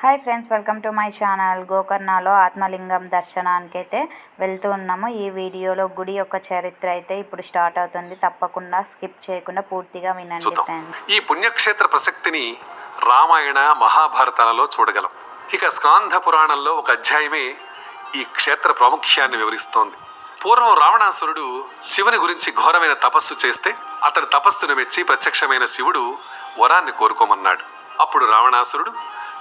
Hi friends, welcome to my channel. గోకర్ణలో ఆత్మలింగం దర్శనానికి అయితే వెళ్తూ ఉన్నాము. ఈ వీడియోలో గుడి యొక్క చరిత్ర అయితే ఇప్పుడు స్టార్ట్ అవుతుంది. తప్పకుండా స్కిప్ చేయకుండా పూర్తిగా వినండి ఫ్రెండ్స్. ఈ పుణ్యక్షేత్ర ప్రసక్తిని రామాయణ మహాభారతాలలో చూడగలం. ఇక స్కాంధ పురాణంలో ఒక అధ్యాయమే ఈ క్షేత్ర ప్రాముఖ్యాన్ని వివరిస్తోంది. పూర్వం రావణాసురుడు శివుని గురించి ఘోరమైన తపస్సు చేస్తే అతని తపస్సును మెచ్చి ప్రత్యక్షమైన శివుడు వరాన్ని కోరుకోమన్నాడు. అప్పుడు రావణాసురుడు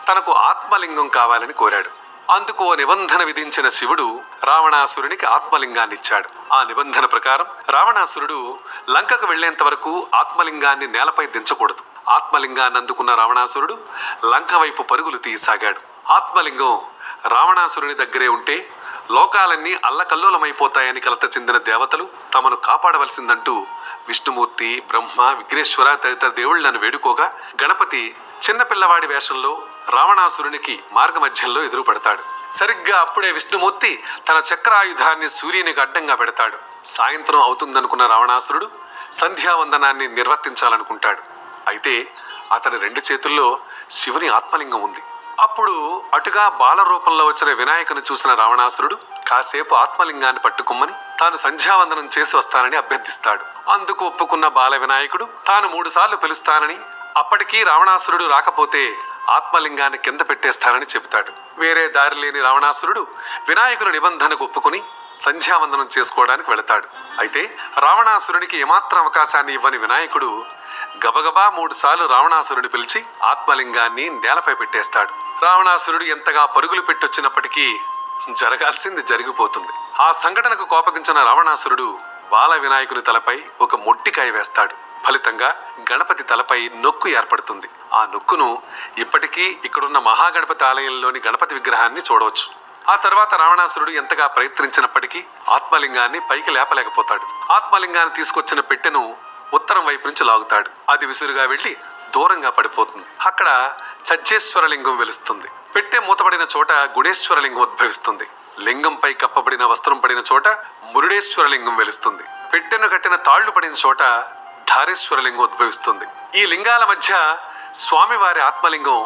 తనకు ఆత్మలింగం కావాలని కోరాడు. అందుకు ఓ నిబంధన విధించిన శివుడు రావణాసురునికి ఆత్మలింగాన్ని ఇచ్చాడు. ఆ నిబంధన ప్రకారం రావణాసురుడు లంకకు వెళ్లేంత వరకు ఆత్మలింగాన్ని నేలపై దించకూడదు. ఆత్మలింగాన్ని అందుకున్న రావణాసురుడు లంక వైపు పరుగులు తీయసాగాడు. ఆత్మలింగం రావణాసురుని దగ్గరే ఉంటే లోకాలన్నీ అల్లకల్లోలమైపోతాయని కలత చెందిన దేవతలు తమను కాపాడవలసిందంటూ విష్ణుమూర్తి, బ్రహ్మ, విఘ్నేశ్వర తదితర దేవుళ్లను వేడుకోగా గణపతి చిన్నపిల్లవాడి వేషంలో రావణాసురునికి మార్గమధ్యంలో ఎదురుపడతాడు. సరిగ్గా అప్పుడే విష్ణుమూర్తి తన చక్రాయుధాన్ని సూర్యునికి అడ్డంగా పెడతాడు. సాయంత్రం అవుతుందనుకున్న రావణాసురుడు సంధ్యావందనాన్ని నిర్వర్తించాలనుకుంటాడు. అయితే అతని 2 చేతుల్లో శివుని ఆత్మలింగం ఉంది. అప్పుడు అటుగా బాల రూపంలో వచ్చిన వినాయకుని చూసిన రావణాసురుడు కాసేపు ఆత్మలింగాన్ని పట్టుకోమని తాను సంధ్యావందనం చేసి వస్తానని అభ్యర్థిస్తాడు. అందుకు ఒప్పుకున్న బాల వినాయకుడు తాను 3 సార్లు పిలుస్తానని, అప్పటికీ రావణాసురుడు రాకపోతే ఆత్మలింగాన్ని కింద పెట్టేస్తానని చెబుతాడు. వేరే దారి లేని రావణాసురుడు వినాయకుని నిబంధనకు ఒప్పుకుని సంధ్యావందనం చేసుకోవడానికి వెళతాడు. అయితే రావణాసురునికి ఏమాత్రం అవకాశాన్ని ఇవ్వని వినాయకుడు గబగబా 3 సార్లు రావణాసురుని పిలిచి ఆత్మలింగాన్ని నేలపై పెట్టేస్తాడు. రావణాసురుడు ఎంతగా పరుగులు పెట్టొచ్చినప్పటికీ జరగాల్సింది జరిగిపోతుంది. ఆ సంఘటనకు కోపగించిన రావణాసురుడు బాల వినాయకుని తలపై ఒక మొట్టికాయ వేస్తాడు. ఫలితంగా గణపతి తలపై నొక్కు ఏర్పడుతుంది. ఆ నొక్కును ఇప్పటికీ ఇక్కడున్న మహాగణపతి ఆలయంలోని గణపతి విగ్రహాన్ని చూడవచ్చు. ఆ తర్వాత రావణాసురుడు ఎంతగా ప్రయత్నించినప్పటికీ ఆత్మలింగాన్ని పైకి లేపలేకపోతాడు. ఆత్మలింగాన్ని తీసుకొచ్చిన పెట్టెను ఉత్తరం వైపు నుంచి లాగుతాడు. అది విసురుగా వెళ్లి దూరంగా పడిపోతుంది. అక్కడ చచ్చేశ్వరలింగం వెలుస్తుంది. పెట్టె మూతపడిన చోట గుణేశ్వరలింగం ఉద్భవిస్తుంది. లింగంపై కప్పబడిన వస్త్రం పడిన చోట మురుడేశ్వరలింగం వెలుస్తుంది. పెట్టెను కట్టిన తాళ్లు పడిన చోట ధారేశ్వరలింగం ఉద్భవిస్తుంది. ఈ లింగాల మధ్య స్వామివారి ఆత్మలింగం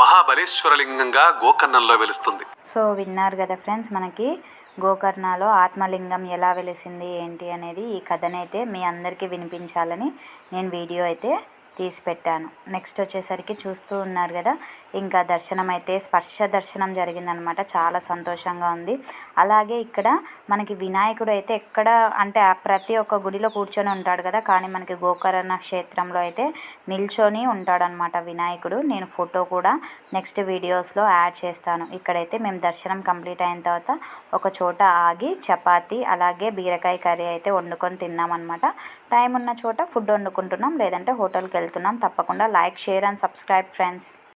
మహాబలేశ్వరలింగంగా గోకర్ణంలో వెలుస్తుంది. సో విన్నారు కదా ఫ్రెండ్స్, మనకి గోకర్ణలో ఆత్మలింగం ఎలా వెలిసింది ఏంటి అనేది ఈ కథనైతే మీ అందరికీ వినిపించాలని నేను వీడియో అయితే తీసి పెట్టాను. నెక్స్ట్ వచ్చేసరికి చూస్తూ ఉన్నారు కదా, ఇంకా దర్శనం అయితే స్పర్శ దర్శనం జరిగిందనమాట. చాలా సంతోషంగా ఉంది. అలాగే ఇక్కడ మనకి వినాయకుడు అయితే ఎక్కడ అంటే ప్రతి ఒక్క గుడిలో కూర్చొని ఉంటాడు కదా, కానీ మనకి గోకర్ణ క్షేత్రంలో అయితే నిల్చొని ఉంటాడనమాట వినాయకుడు. నేను ఫోటో కూడా నెక్స్ట్ వీడియోస్లో యాడ్ చేస్తాను. ఇక్కడైతే మేము దర్శనం కంప్లీట్ అయిన తర్వాత ఒక చోట ఆగి చపాతి అలాగే బీరకాయ కర్రీ అయితే వండుకొని తిన్నామన్నమాట. టైం ఉన్న చోట ఫుడ్ వండుకుంటున్నాం, లేదంటే హోటల్కి వెళ్తున్నాం. తప్పకుండా like, share and subscribe friends.